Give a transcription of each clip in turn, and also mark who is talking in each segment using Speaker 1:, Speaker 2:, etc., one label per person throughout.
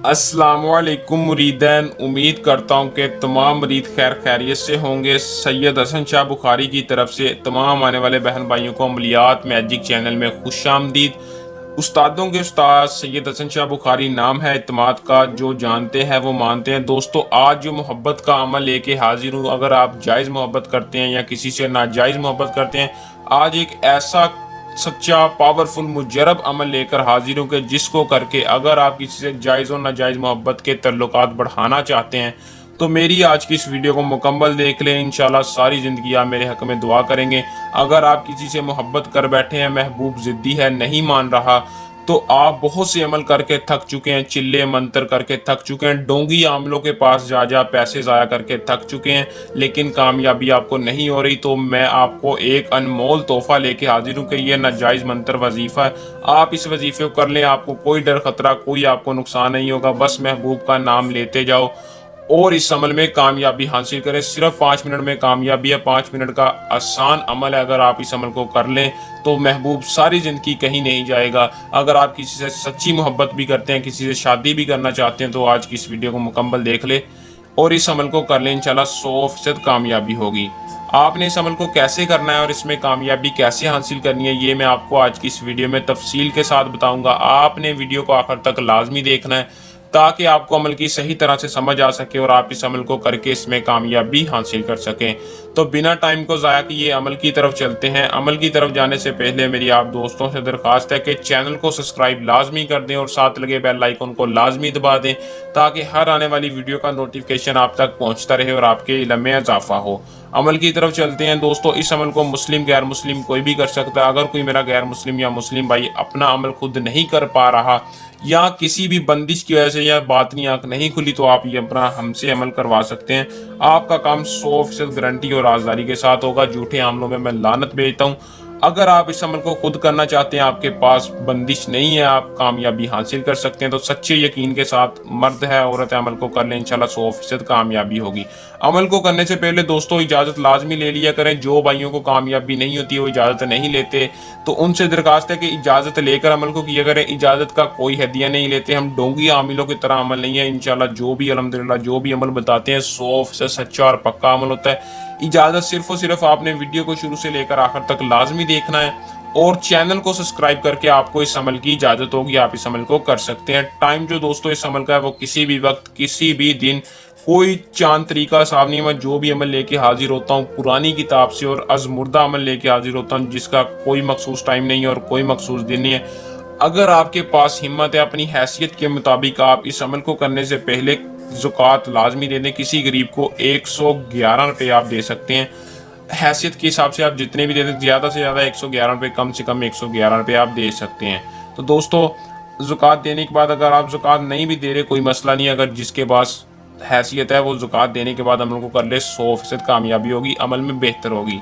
Speaker 1: अस्सलाम वालेकुम मुरीदैन। उम्मीद करता हूँ कि तमाम मुरीद खैर खैरियत से होंगे। सैयद हसन शाह बुखारी की तरफ से तमाम आने वाले बहन भाइयों को अमलियात मैजिक चैनल में खुश आमदीद। उस्तादों के उस्ताद सैयद हसन शाह बुखारी नाम है इत्माद का, जो जानते हैं वो मानते हैं। दोस्तों, आज जो मोहब्बत का अमल लेके हाजिर हूँ। अगर आप जायज़ मोहब्बत करते हैं या किसी से नाजायज़ मोहब्बत करते हैं, आज एक ऐसा सच्चा पावरफुल मुजरब अमल लेकर हाजिर हूँ कि जिसको करके अगर आप किसी से जायज़ और नाजायज़ मोहब्बत के तल्लुकात बढ़ाना चाहते हैं तो मेरी आज की इस वीडियो को मुकम्मल देख लें। इंशाल्लाह सारी ज़िंदगी आप मेरे हक़ में दुआ करेंगे। अगर आप किसी से मोहब्बत कर बैठे हैं, महबूब ज़िद्दी है, नहीं मान रहा, तो आप बहुत से अमल करके थक चुके हैं, चिल्ले मंतर करके थक चुके हैं, डोंगी आमलों के पास जा जा पैसे ज़ाया करके थक चुके हैं, लेकिन कामयाबी आपको नहीं हो रही। तो मैं आपको एक अनमोल तोहफ़ा लेके हाजिर हूँ कि ये नाजायज़ मंतर वजीफ़ा है। आप इस वजीफ़े को कर लें, आपको कोई डर खतरा, कोई आपको नुकसान नहीं होगा। बस महबूब का नाम लेते जाओ और इस अमल में कामयाबी हासिल करें। सिर्फ 5 मिनट में कामयाबी है। 5 मिनट का आसान अमल है। अगर आप इस अमल को कर लें तो महबूब सारी ज़िंदगी कहीं नहीं जाएगा। अगर आप किसी से सच्ची मोहब्बत भी करते हैं, किसी से शादी भी करना चाहते हैं, तो आज की इस वीडियो को मुकम्मल देख ले और इस अमल को कर लें। इंशाल्लाह 100% कामयाबी होगी। आपने इस अमल को कैसे करना है और इसमें कामयाबी कैसे हासिल करनी है, ये मैं आपको आज की इस वीडियो में तफसील के साथ बताऊंगा। आपने वीडियो को आखिर तक लाजमी देखना है ताकि आपको अमल की सही तरह से समझ आ सके और आप इस अमल को करके इसमें कामयाबी हासिल कर सकें। तो बिना टाइम को ज़ाया किए अमल की तरफ चलते हैं। अमल की तरफ जाने से पहले मेरी आप दोस्तों से दरख्वास्त है कि चैनल को सब्सक्राइब लाजमी कर दें और साथ लगे बेल आइकन को लाजमी दबा दें ताकि हर आने वाली वीडियो का नोटिफिकेशन आप तक पहुंचता रहे और आपके इल्म में इजाफा हो। अमल की तरफ चलते हैं दोस्तों। इस अमल को मुस्लिम गैर मुस्लिम कोई भी कर सकता है। अगर कोई मेरा गैर मुस्लिम या मुस्लिम भाई अपना अमल खुद नहीं कर पा रहा या किसी भी बंदिश की वजह से या बातनी आंख नहीं खुली, तो आप ये अपना हमसे अमल करवा सकते हैं। आपका काम 100% गारंटी और राजदारी के साथ होगा। झूठे आमलों में मैं लानत भेजता हूँ। अगर आप इस अमल को खुद करना चाहते हैं, आपके पास बंदिश नहीं है, आप कामयाबी हासिल कर सकते हैं, तो सच्चे यकीन के साथ मर्द है औरत है अमल को कर लें। इंशाल्लाह 100% कामयाबी होगी। अमल को करने से पहले दोस्तों इजाज़त लाजमी ले लिया करें। जो भाइयों को कामयाबी नहीं होती वो इजाज़त नहीं लेते, तो उनसे दरखास्त है कि इजाज़त लेकर अमल को किया करें। इजाज़त का कोई हदिया नहीं लेते। हम डोंगी आमिलों की तरह अमल नहीं है। इंशाल्लाह जो भी अल्हम्दुलिल्लाह जो भी अमल बताते हैं 100% सच्चा और पक्का अमल होता है। इजाज़त सिर्फ और सिर्फ आपने वीडियो को शुरू से लेकर आखिर तक लाजमी देखना है और चैनल को सब्सक्राइब करके आपको इस अमल की इजाज़त होगी। आप इस अमल को कर सकते हैं। टाइम जो दोस्तों इस अमल का है वो किसी भी वक्त किसी भी दिन, कोई चांद तरीका साफ नहीं है। मैं जो भी अमल लेके हाजिर होता हूँ पुरानी किताब से और अज़मुर्दा अमल लेके हाजिर होता हूँ, जिसका कोई मखसूस टाइम नहीं है और कोई मखसूस दिन नहीं है। अगर आपके पास हिम्मत है, अपनी हैसियत के मुताबिक आप इस अमल को करने से पहले ज़कात लाजमी दे दें। किसी गरीब को 111 रुपये आप दे सकते हैं। हैसियत के हिसाब से आप जितने भी दे दें, ज़्यादा से ज़्यादा 111 रुपये, कम से कम 111 रुपये आप दे सकते हैं। तो दोस्तों, ज़कात देने के बाद अगर आप ज़कात नहीं भी दे रहे, कोई मसला नहीं है। अगर जिसके पास हैसियत है वो ज़कात देने के बाद अमल को कर ले, 100% कामयाबी होगी, अमल में बेहतर होगी।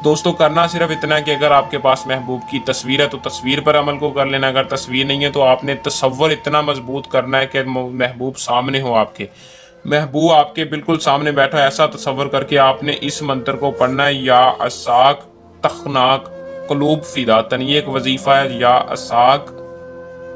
Speaker 1: दोस्तों, करना सिर्फ इतना है कि अगर आपके पास महबूब की तस्वीर है तो तस्वीर पर अमल को कर लेना। अगर तस्वीर नहीं है तो आपने तसव्वुर इतना मजबूत करना है कि महबूब सामने हो, आपके महबूब आपके बिल्कुल सामने बैठा है। ऐसा तसव्वुर करके आपने इस मंत्र को पढ़ना है, या असाक तखनाक कुलूब फिदातन। ये एक वजीफा है, या असाक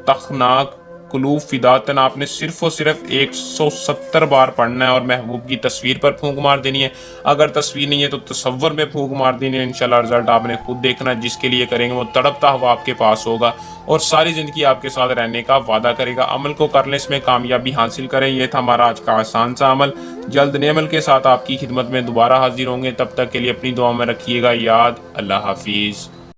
Speaker 1: तखनाक कुलूब फिदातन। आपने सिर्फ और सिर्फ 170 बार पढ़ना है और महबूब की तस्वीर पर फूंक मार देनी है। अगर तस्वीर नहीं है तो तसव्वुर में फूंक मार देनी है। इंशाल्लाह रिजल्ट आपने खुद देखना है। जिसके लिए करेंगे वो तड़पता हुआ आपके पास होगा और सारी ज़िंदगी आपके साथ रहने का वादा करेगा। अमल को कर लें, इसमें कामयाबी हासिल करें। ये था हमारा आज का आसान सा अमल। जल्द नए अमल के साथ आपकी खिदमत में दोबारा हाजिर होंगे। तब तक के लिए अपनी दुआ में रखिएगा याद। अल्लाह हाफिज़।